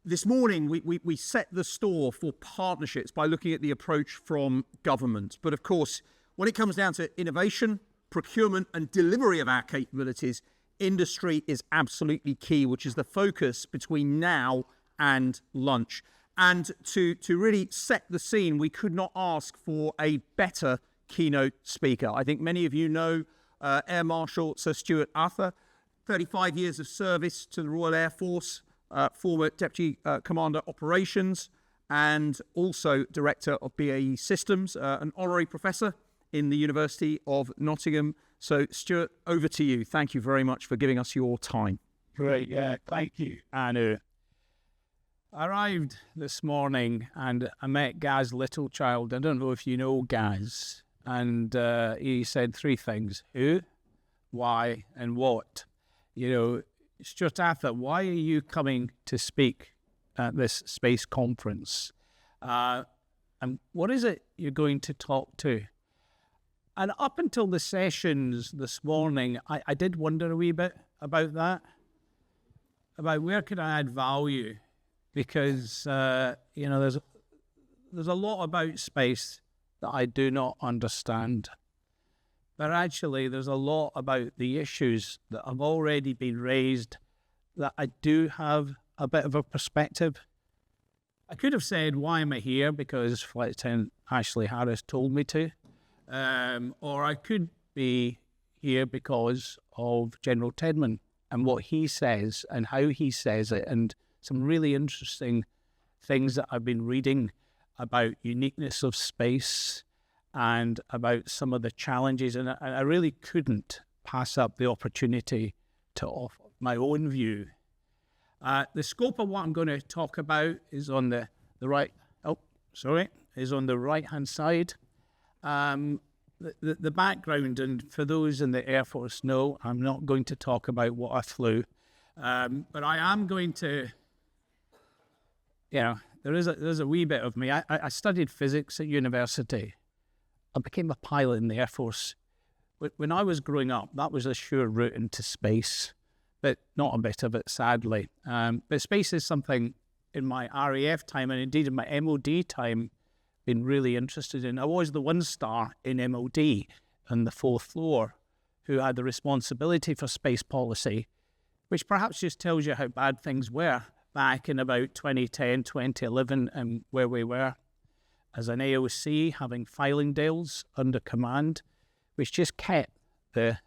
This morning, we set the store for partnerships by looking at the approach from government. But of course, when it comes down to innovation, procurement and delivery of our capabilities, industry is absolutely key, which is the focus between now and lunch. And to really set the scene, we could not ask for a better keynote speaker. I think many of you know Air Marshal Sir Stuart Arthur, 35 years of service to the Royal Air Force, former Deputy Commander Operations, and also Director of BAE Systems, an honorary professor in the University of Nottingham. So, Stuart, over to you. Thank you very much for giving us your time. Great, thank you, Anu. I arrived this morning and I met Gaz Littlechild. I don't know if you know Gaz. And he said three things: who, why, and what. You know, Stuart Arthur, why are you coming to speak at this space conference? And what is it you're going to talk to? And up until the sessions this morning, I did wonder a wee bit about that, about where could I add value? Because, you know, there's a lot about space that I do not understand. But actually, there's a lot about the issues that have already been raised that I do have a bit of a perspective. I could have said, why am I here? Because Flight Attendant Ashley Harris told me to. Or I could be here because of General Tedman and what he says and how he says it, and some really interesting things that I've been reading about uniqueness of space and about some of the challenges. And I really couldn't pass up the opportunity to offer my own view. The scope of what I'm going to talk about is on the right-hand side. The background, and for those in the Air Force know, I'm not going to talk about what I flew, but I am going to, you know, there's a wee bit of me. I studied physics at university. I became a pilot in the Air Force. When I was growing up, that was a sure route into space, but not a bit of it, sadly. But space is something in my RAF time, and indeed in my MOD time, been really interested in. I was the 1-star in MOD on the 4th floor who had the responsibility for space policy, which perhaps just tells you how bad things were back in about 2010, 2011, and where we were as an AOC, having Fylingdales under command, which just kept the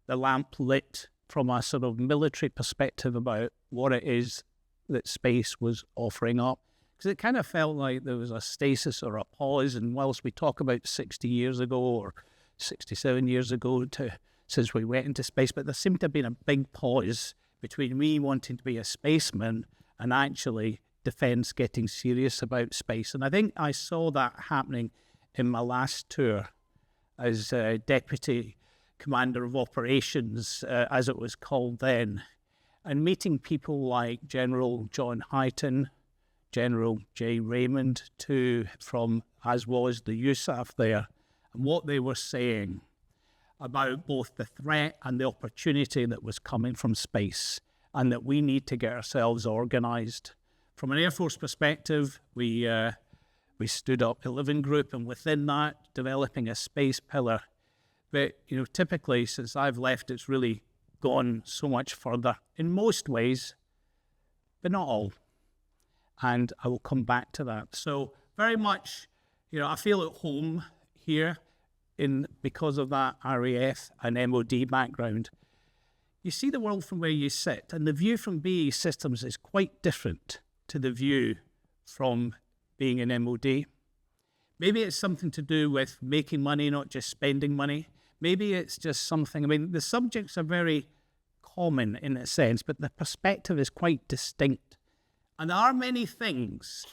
lamp lit from a sort of military perspective about what it is that space was offering up. Because it kind of felt like there was a stasis or a pause, and whilst we talk about 60 years ago or 67 years ago since we went into space, but there seemed to have been a big pause between me wanting to be a spaceman and actually defence getting serious about space. And I think I saw that happening in my last tour as Deputy Commander of Operations, as it was called then, and meeting people like General John Hyten, General J. Raymond, as was the USAF there, and what they were saying about both the threat and the opportunity that was coming from space, and that we need to get ourselves organised. From an Air Force perspective, we stood up a living group, and within that, developing a space pillar. But, you know, typically, since I've left, it's really gone so much further in most ways, but not all. And I will come back to that. So very much, you know, I feel at home here because of that RAF and MOD background. You see the world from where you sit, and the view from BAE Systems is quite different to the view from being an MOD. Maybe it's something to do with making money, not just spending money. Maybe it's just something, I mean, the subjects are very common in a sense, but the perspective is quite distinct. And there are many things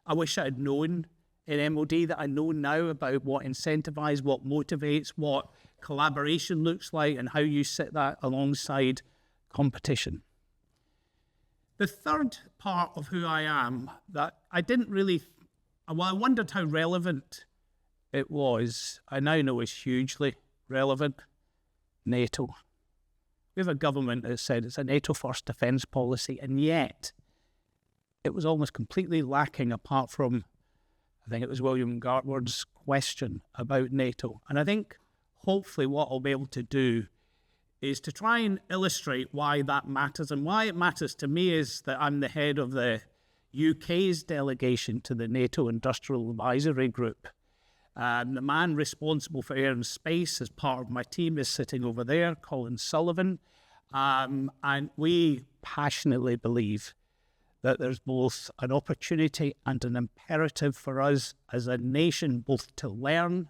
I wish I had known in MOD that I know now about what incentivises, what motivates, what collaboration looks like, and how you set that alongside competition. The third part of who I am that I didn't really, well, I wondered how relevant it was. I now know it's hugely relevant. NATO. We have a government that said it's a NATO-first defence policy, and yet it was almost completely lacking apart from, I think it was William Gartward's question about NATO. And I think hopefully what I'll be able to do is to try and illustrate why that matters. And why it matters to me is that I'm the head of the UK's delegation to the NATO Industrial Advisory Group. The man responsible for air and space as part of my team is sitting over there, Colin Sullivan. And we passionately believe that there's both an opportunity and an imperative for us as a nation both to learn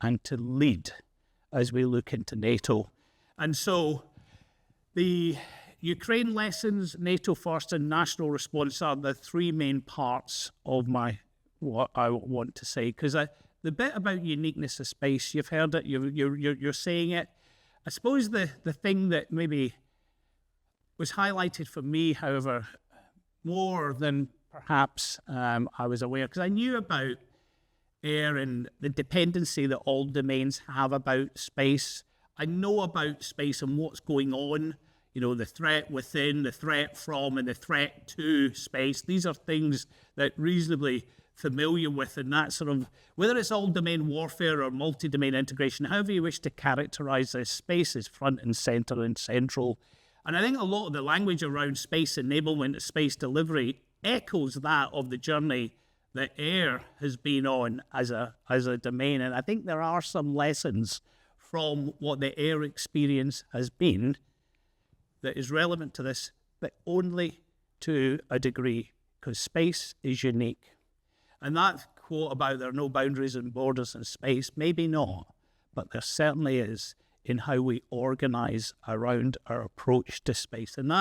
and to lead as we look into NATO. And so the Ukraine lessons, NATO first, and national response are the three main parts of what I want to say. Because the bit about uniqueness of space, you've heard it, you're saying it. I suppose the thing that maybe was highlighted for me, however, more than perhaps I was aware, because I knew about air and the dependency that all domains have about space. I know about space and what's going on, the threat within, the threat from, and the threat to space. These are things that reasonably familiar with, and that sort of, whether it's all domain warfare or multi-domain integration, however you wish to characterize this, space is front and center and central. And I think a lot of the language around space enablement, space delivery, echoes that of the journey that air has been on as a domain. And I think there are some lessons from what the air experience has been that is relevant to this, but only to a degree, because space is unique. And that quote about there are no boundaries and borders in space, maybe not, but there certainly is in how we organize around our approach to space. And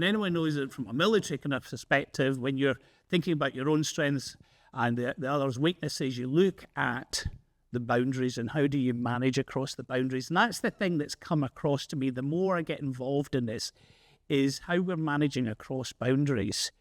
anyone knows it from a military kind of perspective, when you're thinking about your own strengths and the other's weaknesses, you look at the boundaries and how do you manage across the boundaries. And that's the thing that's come across to me the more I get involved in this, is how we're managing across boundaries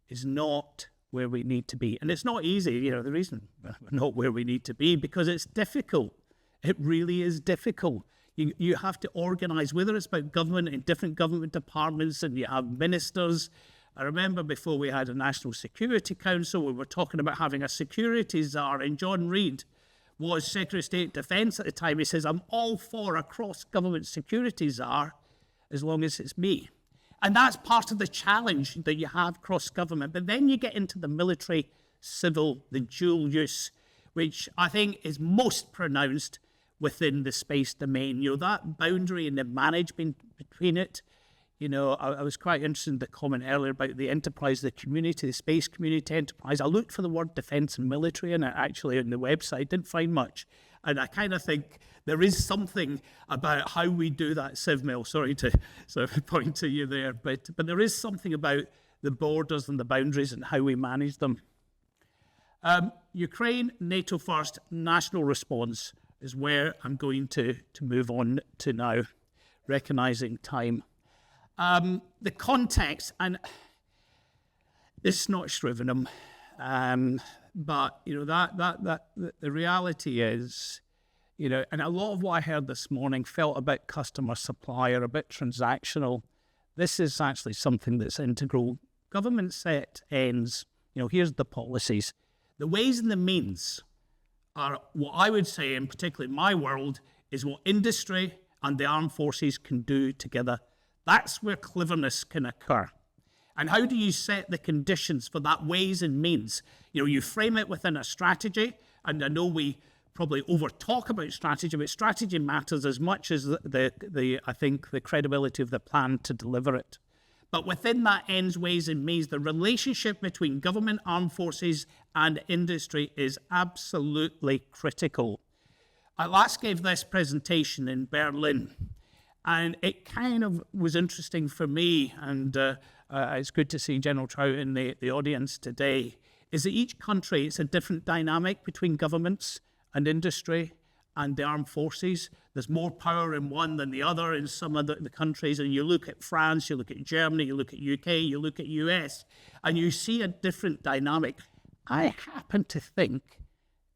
is not where we need to be. And it's not easy. The reason we're not where we need to be, because it's difficult. It really is difficult. You have to organise, whether it's about government and different government departments, and you have ministers. I remember before we had a National Security Council, we were talking about having a security czar, and John Reid was Secretary of State Defence at the time. He says, I'm all for a cross-government security czar as long as it's me. And that's part of the challenge that you have cross-government. But then you get into the military, civil, the dual use, which I think is most pronounced within the space domain. That boundary and the management between it. I was quite interested in the comment earlier about the enterprise, the community, the space community enterprise. I looked for the word defence and military, and actually on the website didn't find much. And I kind of think there is something about how we do that, CivMil. Sorry to sort of point to you there, but there is something about the borders and the boundaries and how we manage them. Ukraine, NATO first, national response is where I'm going to move on to now, recognising time. The context, and this is not Shrivenham, but the reality is, and a lot of what I heard this morning felt a bit customer supplier, a bit transactional. This is actually something that's integral. Government set ends. Here's the policies. The ways and the means are what I would say, and particularly in my world, is what industry and the armed forces can do together. That's where cleverness can occur. And how do you set the conditions for that ways and means? You frame it within a strategy, and I know we probably over-talk about strategy, but strategy matters as much as I think the credibility of the plan to deliver it. But within that ends, ways and means, the relationship between government, armed forces, and industry is absolutely critical. I last gave this presentation in Berlin, and it kind of was interesting for me, and it's good to see General Trout in the audience today, is that each country, it's a different dynamic between governments and industry and the armed forces. There's more power in one than the other in some of the countries. And you look at France, you look at Germany, you look at UK, you look at US, and you see a different dynamic. I happen to think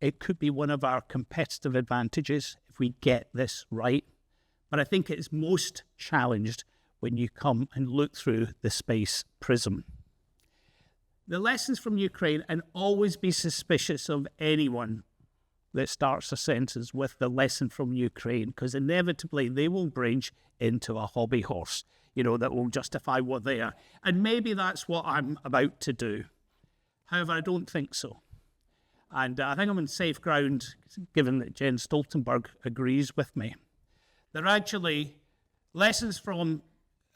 it could be one of our competitive advantages if we get this right. But I think it's most challenged when you come and look through the space prism. the lessons from Ukraine, and always be suspicious of anyone that starts a sentence with the lesson from Ukraine, because inevitably they will bridge into a hobby horse, that will justify what they are. And maybe that's what I'm about to do. However, I don't think so. And I think I'm on safe ground, given that Jens Stoltenberg agrees with me. There are actually lessons from,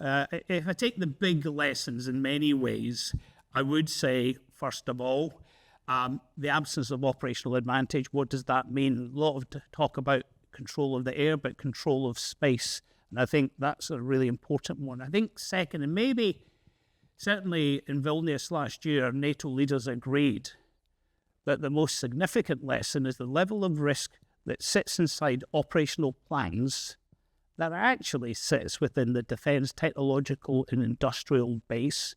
if I take the big lessons in many ways, I would say, first of all, the absence of operational advantage. What does that mean? A lot of talk about control of the air, but control of space. And I think that's a really important one. I think second, and maybe certainly in Vilnius last year, NATO leaders agreed that the most significant lesson is the level of risk that sits inside operational plans that actually sits within the defence technological and industrial base.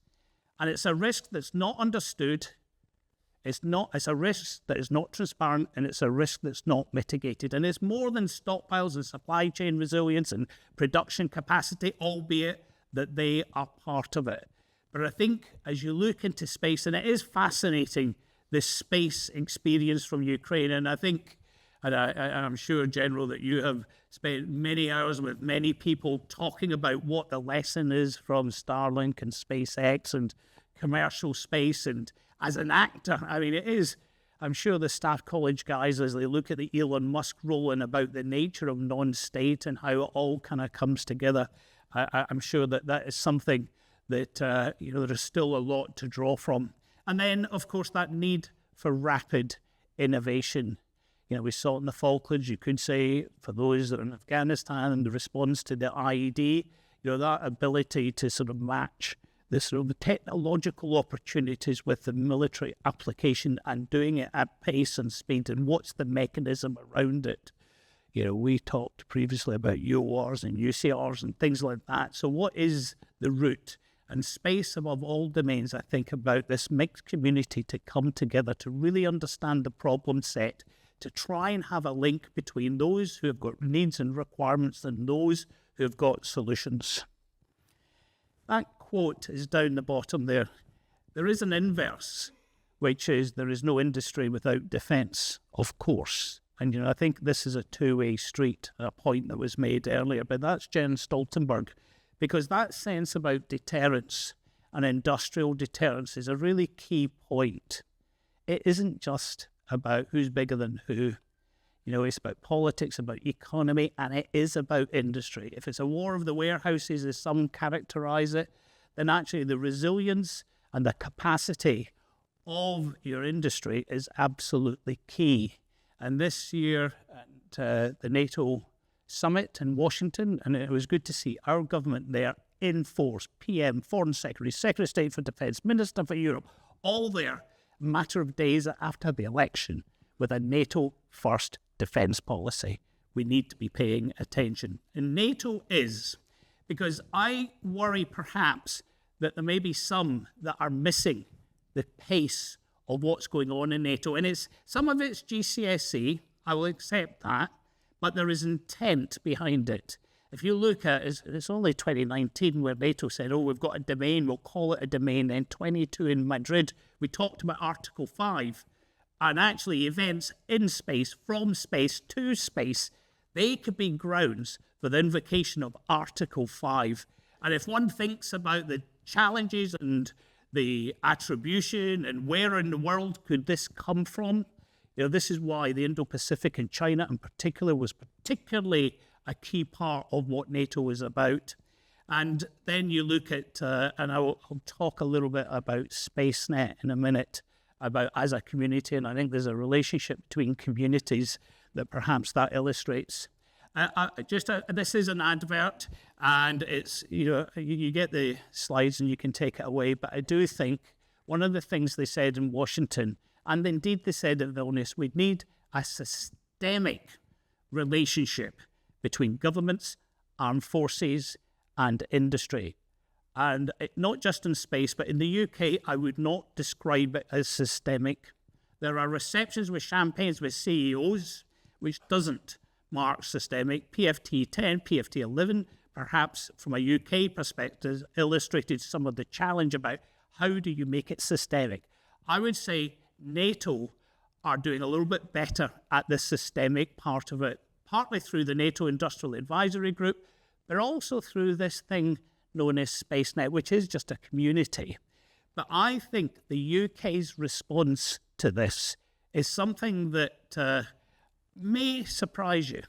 And it's a risk that's not understood. It's a risk that is not transparent, and it's a risk that's not mitigated. And it's more than stockpiles and supply chain resilience and production capacity, albeit that they are part of it. But I think as you look into space, and it is fascinating, this space experience from Ukraine, and I think, and I'm sure, General, that you have spent many hours with many people talking about what the lesson is from Starlink and SpaceX and commercial space. And as an actor, I mean, it is, I'm sure the Staff College guys, as they look at the Elon Musk role and about the nature of non-state and how it all kind of comes together, I'm sure that is something that, there is still a lot to draw from. And then, of course, that need for rapid innovation. We saw it in the Falklands. You could say, for those that are in Afghanistan and the response to the IED, that ability to sort of match the sort of technological opportunities with the military application and doing it at pace and speed, and what's the mechanism around it. We talked previously about UORs and UCRs and things like that. So what is the route? And space, above all domains, I think about this mixed community to come together to really understand the problem set, to try and have a link between those who have got needs and requirements and those who have got solutions. That quote is down the bottom there. There is an inverse, which is there is no industry without defence, of course. And, I think this is a two-way street, a point that was made earlier, but that's Jens Stoltenberg. Because that sense about deterrence and industrial deterrence is a really key point. It isn't just about who's bigger than who. It's about politics, about economy, and it is about industry. If it's a war of the warehouses, as some characterise it, then actually the resilience and the capacity of your industry is absolutely key. And this year at the NATO summit in Washington, and it was good to see our government there in force, PM, Foreign Secretary, Secretary of State for Defence, Minister for Europe, all there, a matter of days after the election, with a NATO-first defence policy. We need to be paying attention. And NATO is, because I worry perhaps that there may be some that are missing the pace of what's going on in NATO. And some of it's GCSE, I will accept that, but there is intent behind it. If you look at it's only 2019 where NATO said, we've got a domain, we'll call it a domain. Then 22 in Madrid, we talked about Article 5. And actually events in space, from space to space, they could be grounds for the invocation of Article 5. And if one thinks about the challenges and the attribution and where in the world could this come from, this is why the Indo-Pacific and China in particular was particularly a key part of what NATO is about. And then you look at, and I'll talk a little bit about SpaceNet in a minute, about as a community, and I think there's a relationship between communities that perhaps that illustrates. This is an advert, and it's, you get the slides and you can take it away, but I do think one of the things they said in Washington, and indeed they said at Vilnius, we need a systemic relationship between governments, armed forces, and industry. And not just in space, but in the UK, I would not describe it as systemic. There are receptions with champagnes with CEOs, which doesn't mark systemic. PFT 10, PFT 11, perhaps from a UK perspective, illustrated some of the challenge about How do you make it systemic? I would say NATO are doing a little bit better at the systemic part of it, partly through the NATO Industrial Advisory Group, but also through this thing known as SpaceNet, which is just a community. But I think the UK's response to this is something that may surprise you.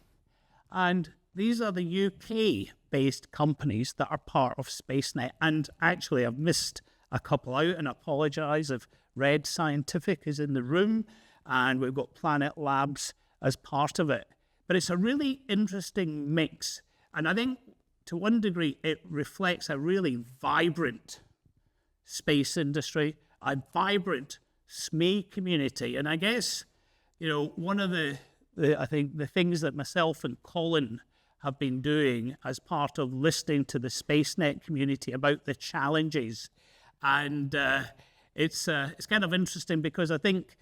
And these are the UK-based companies that are part of SpaceNet. And actually, I've missed a couple out and apologise if Red Scientific is in the room, and we've got Planet Labs as part of it. But it's a really interesting mix. And I think to one degree, it reflects a really vibrant space industry, a vibrant SME community. And I guess, one of I think the things that myself and Colin have been doing as part of listening to the SpaceNet community about the challenges. And it's kind of interesting because I think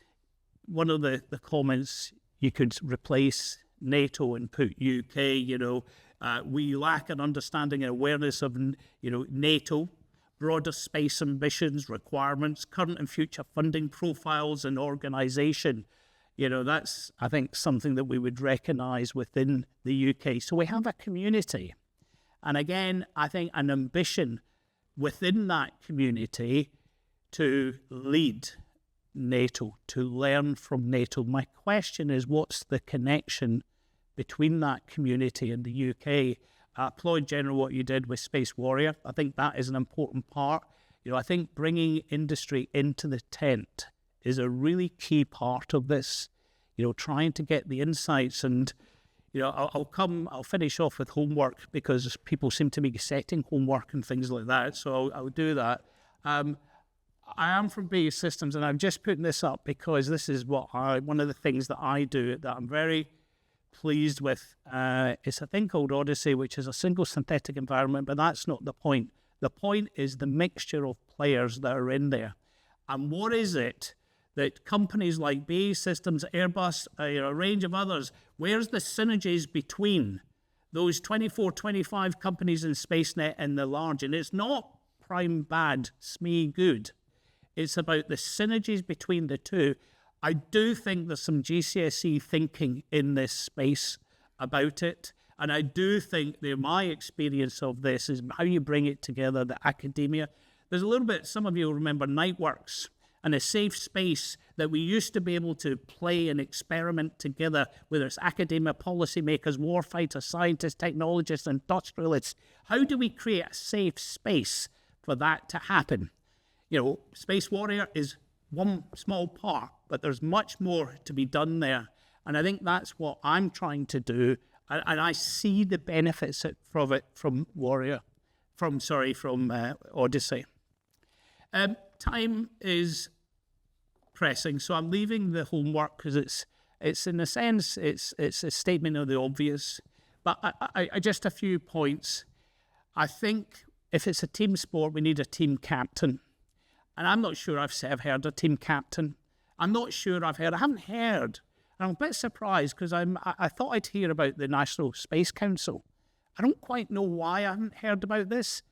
one of the comments, you could replace NATO and put UK, we lack an understanding and awareness of, NATO, broader space ambitions, requirements, current and future funding profiles and organisation. That's, I think, something that we would recognise within the UK. So we have a community. And again, I think an ambition within that community to lead NATO, to learn from NATO. My question is, what's the connection between that community and the UK? I applaud, General, what you did with Space Warrior. I think that is an important part. I think bringing industry into the tent is a really key part of this, trying to get the insights. And, I'll finish off with homework because people seem to be setting homework and things like that. So I'll do that. I am from BAE Systems, and I'm just putting this up because this is one of the things that I do that I'm very pleased with. It's a thing called Odyssey, which is a single synthetic environment, but that's not the point. The point is the mixture of players that are in there. And what is it that companies like BAE Systems, Airbus, a range of others, where's the synergies between those 24, 25 companies in SpaceNet and the large? And it's not prime bad, SME good. It's about the synergies between the two. I do think there's some GCSE thinking in this space about it. And I do think my experience of this is how you bring it together, the academia. There's a little bit, some of you will remember Nightworks and a safe space that we used to be able to play and experiment together, whether it's academia, policymakers, warfighters, scientists, technologists, industrialists. How do we create a safe space for that to happen? Space Warrior is one small part, but there's much more to be done there. And I think that's what I'm trying to do. And I see the benefits from it from Odyssey. Time is pressing, so I'm leaving the homework because it's in a sense, it's a statement of the obvious. But I just a few points. I think if it's a team sport, we need a team captain. And I'm not sure I've heard a team captain. I haven't heard. And I'm a bit surprised because I thought I'd hear about the National Space Council. I don't quite know why I haven't heard about this.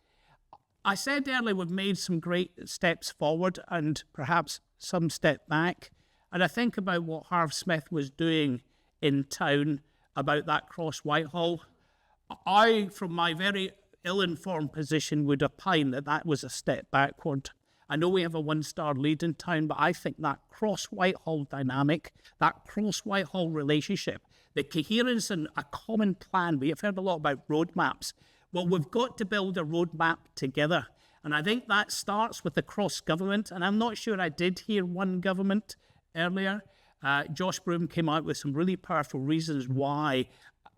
I said earlier we've made some great steps forward and perhaps some step back. And I think about what Harv Smith was doing in town about that Cross Whitehall. I, from my very ill-informed position, would opine that was a step backward. I know we have a one-star lead in town, but I think that Cross-Whitehall dynamic, that Cross-Whitehall relationship, the coherence and a common plan. We have heard a lot about roadmaps. Well, we've got to build a roadmap together. And I think that starts with the cross-government. And I'm not sure I did hear one government earlier. Josh Broome came out with some really powerful reasons why,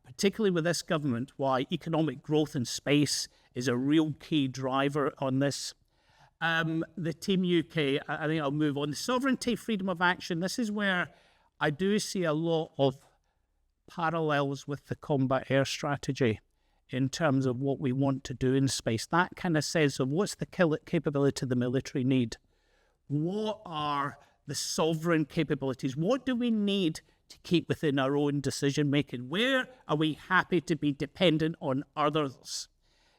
particularly with this government, why economic growth in space is a real key driver on this. The Team UK, I think I'll move on. Sovereignty, freedom of action. This is where I do see a lot of parallels with the combat air strategy in terms of what we want to do in space. That kind of sense of what's the capability the military need? What are the sovereign capabilities? What do we need to keep within our own decision-making? Where are we happy to be dependent on others?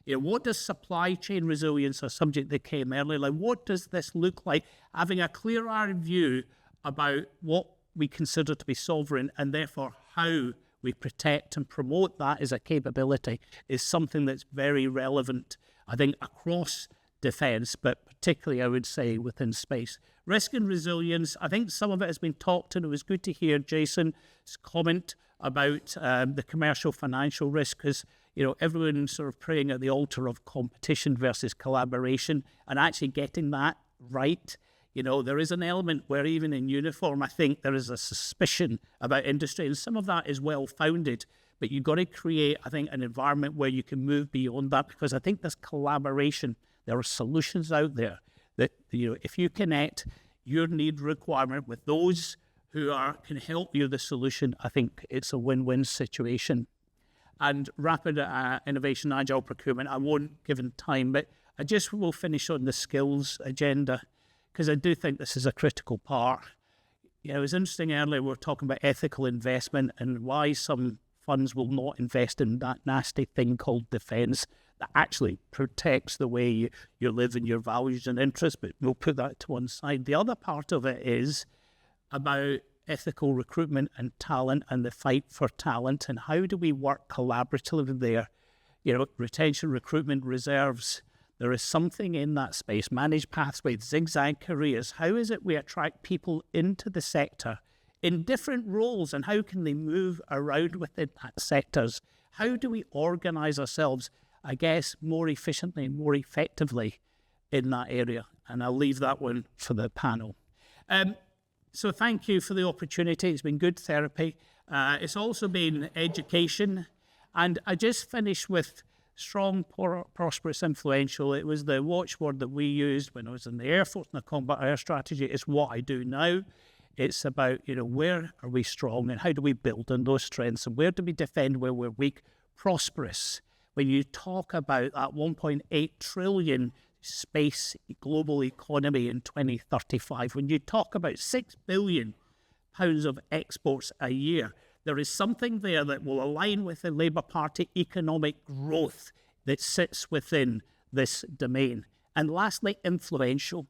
What does supply chain resilience, a subject that came earlier, like what does this look like? Having a clearer view about what we consider to be sovereign and therefore how we protect and promote that as a capability is something that's very relevant, I think, across defence, but particularly, I would say, within space. Risk and resilience, I think some of it has been talked, and it was good to hear Jason's comment about the commercial financial risk, because everyone's sort of praying at the altar of competition versus collaboration, and actually getting that right. There is an element where even in uniform, I think there is a suspicion about industry, and some of that is well-founded, but you've got to create, I think, an environment where you can move beyond that, because I think there's collaboration. There are solutions out there that, if you connect your need requirement with those who can help you the solution, I think it's a win-win situation. And rapid innovation, agile procurement, I won't give in time, but I just will finish on the skills agenda, because I do think this is a critical part. It was interesting earlier, we were talking about ethical investment and why some funds will not invest in that nasty thing called defence that actually protects the way you live and your values and interests, but we'll put that to one side. The other part of it is about ethical recruitment and talent and the fight for talent, and how do we work collaboratively there? Retention, recruitment, reserves. There is something in that space, managed pathways, zigzag careers. How is it we attract people into the sector in different roles, and how can they move around within that sectors? How do we organise ourselves, I guess, more efficiently and more effectively in that area? And I'll leave that one for the panel. So thank you for the opportunity. It's been good therapy. It's also been education. And I just finished with strong, prosperous, influential. It was the watchword that we used when I was in the Air Force and the Combat Air Strategy. It's what I do now. It's about, where are we strong and how do we build on those strengths, and where do we defend where we're weak? Prosperous. When you talk about that 1.8 trillion space global economy in 2035, when you talk about £6 billion of exports a year, there is something there that will align with the Labour Party economic growth that sits within this domain. And lastly, influential.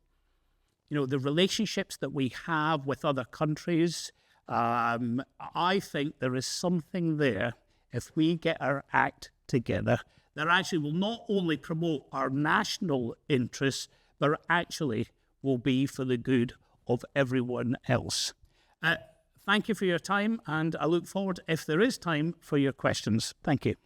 The relationships that we have with other countries, I think there is something there, if we get our act together, that actually will not only promote our national interests, but actually will be for the good of everyone else. Thank you for your time, and I look forward, if there is time, for your questions. Thank you.